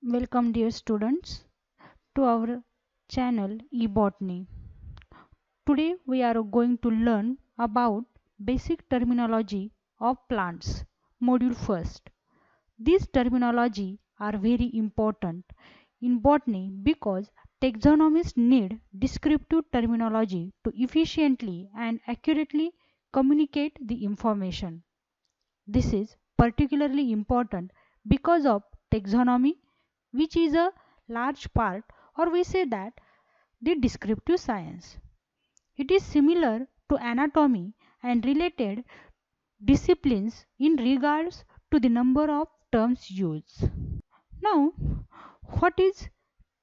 Welcome dear students to our channel eBotany. Today we are going to learn about basic terminology of plants. Module first. These terminology are very important in botany because taxonomists need descriptive terminology to efficiently and accurately communicate the information. This is particularly important because of taxonomy, which is a large part, or we say that the descriptive science. It is similar to anatomy and related disciplines in regards to the number of terms used. Now, what is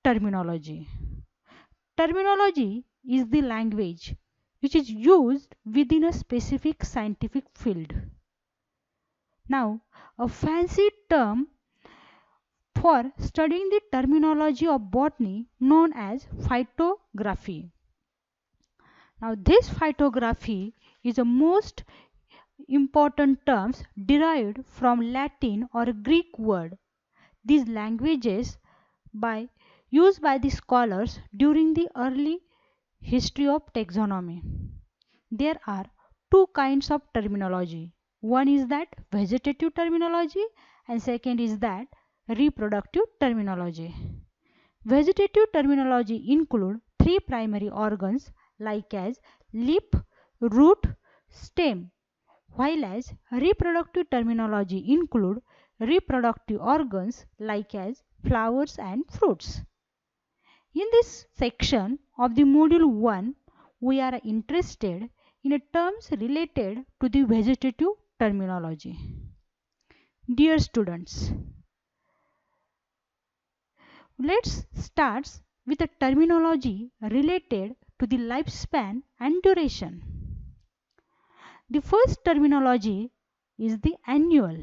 terminology? Terminology is the language which is used within a specific scientific field. Now, a fancy term for studying the terminology of botany known as phytography. Now, this phytography is the most important terms derived from Latin or Greek word. These languages by used by the scholars during the early history of taxonomy. There are two kinds of terminology. One is that vegetative terminology and second is that reproductive terminology. Vegetative terminology include three primary organs like as leaf, root, stem, while as reproductive terminology include reproductive organs like as flowers and fruits. In this section of the module 1, we are interested in terms related to the vegetative terminology. Dear students, let's start with a terminology related to the lifespan and duration. The first terminology is the annual.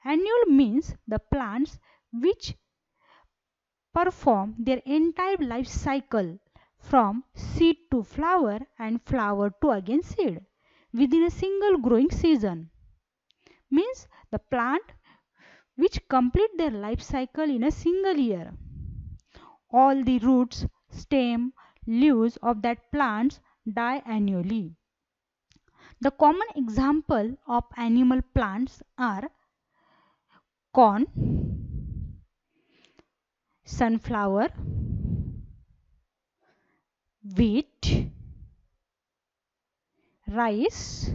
Annual means the plants which perform their entire life cycle from seed to flower and flower to again seed within a single growing season. Means the plant which complete their life cycle in a single year. All the roots, stem, leaves of that plants die annually. The common example of animal plants are corn, sunflower, wheat, rice,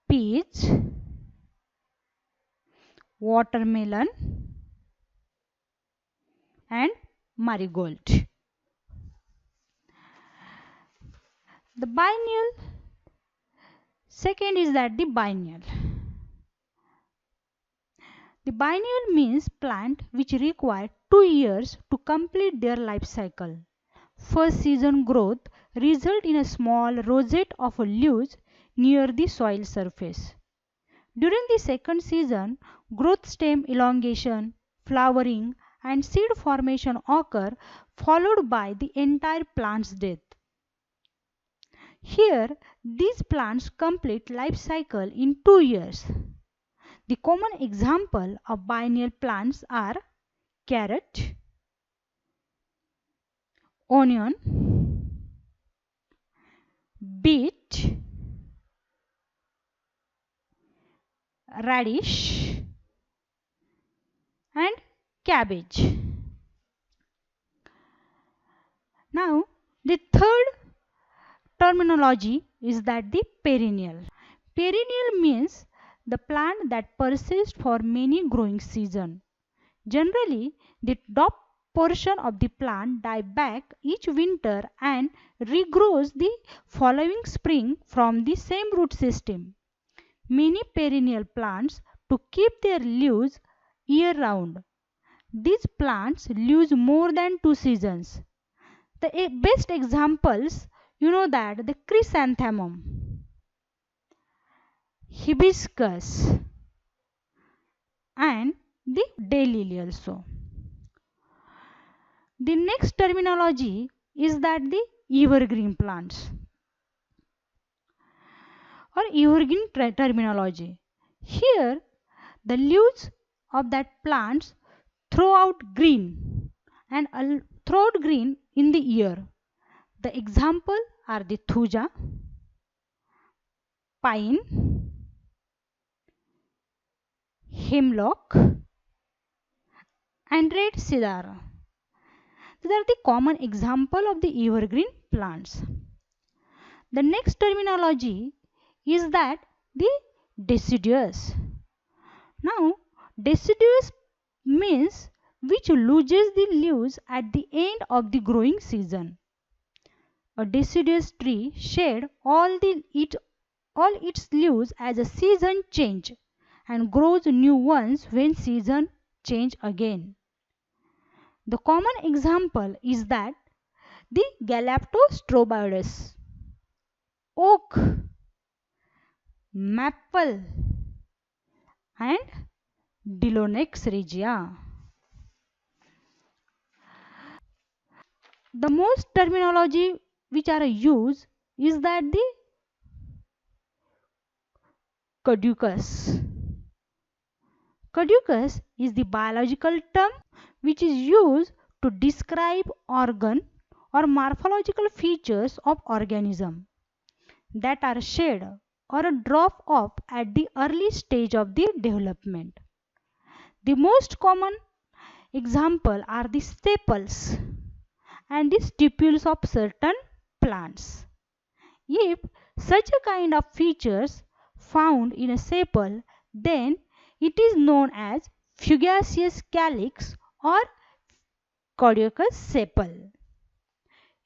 peach, watermelon and marigold. The biennial, second is that the biennial. The biennial means plant which require 2 years to complete their life cycle. First season growth result in a small rosette of leaves near the soil surface. During the second season, growth stem elongation, flowering and seed formation occur followed by the entire plant's death. Here, these plants complete life cycle in 2 years. The common example of biennial plants are carrot, onion, beet, radish and cabbage. Now, the third terminology is that the perennial. Perennial means the plant that persists for many growing seasons. Generally, the top portion of the plant die back each winter and regrows the following spring from the same root system. Many perennial plants to keep their leaves year round. These plants live more than 2 seasons. The best examples, you know that the chrysanthemum, hibiscus and the daylily also. The next terminology is that the evergreen plants or evergreen terminology. Here the leaves of that plants throughout green and throughout green in the year. The example are the thuja, pine, hemlock and red cedar. These are the common example of the evergreen plants. The next terminology is that the deciduous. Now, deciduous means which loses the leaves at the end of the growing season. A deciduous tree shed all its leaves as a season change and grows new ones when season change again. The common example is that the Galaptostrobius, oak, maple and Diolex regia. The most terminology which are used is that the caducous. Caducous is the biological term which is used to describe organ or morphological features of organism that are shed or drop off at the early stage of the development. The most common example are the sepals and the stipules of certain plants. If such a kind of features found in a sepal, then it is known as fugaceous calyx or caducous sepal.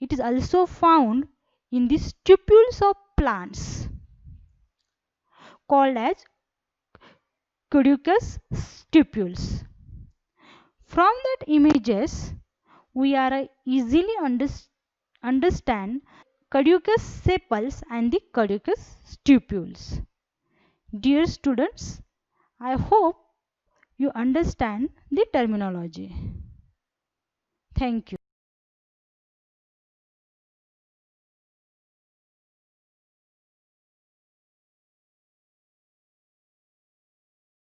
It is also found in the stipules of plants called as caducous stipules. From that images, we are easily understand caducous sepals and the caducous stipules. Dear students, I hope you understand the terminology. Thank you.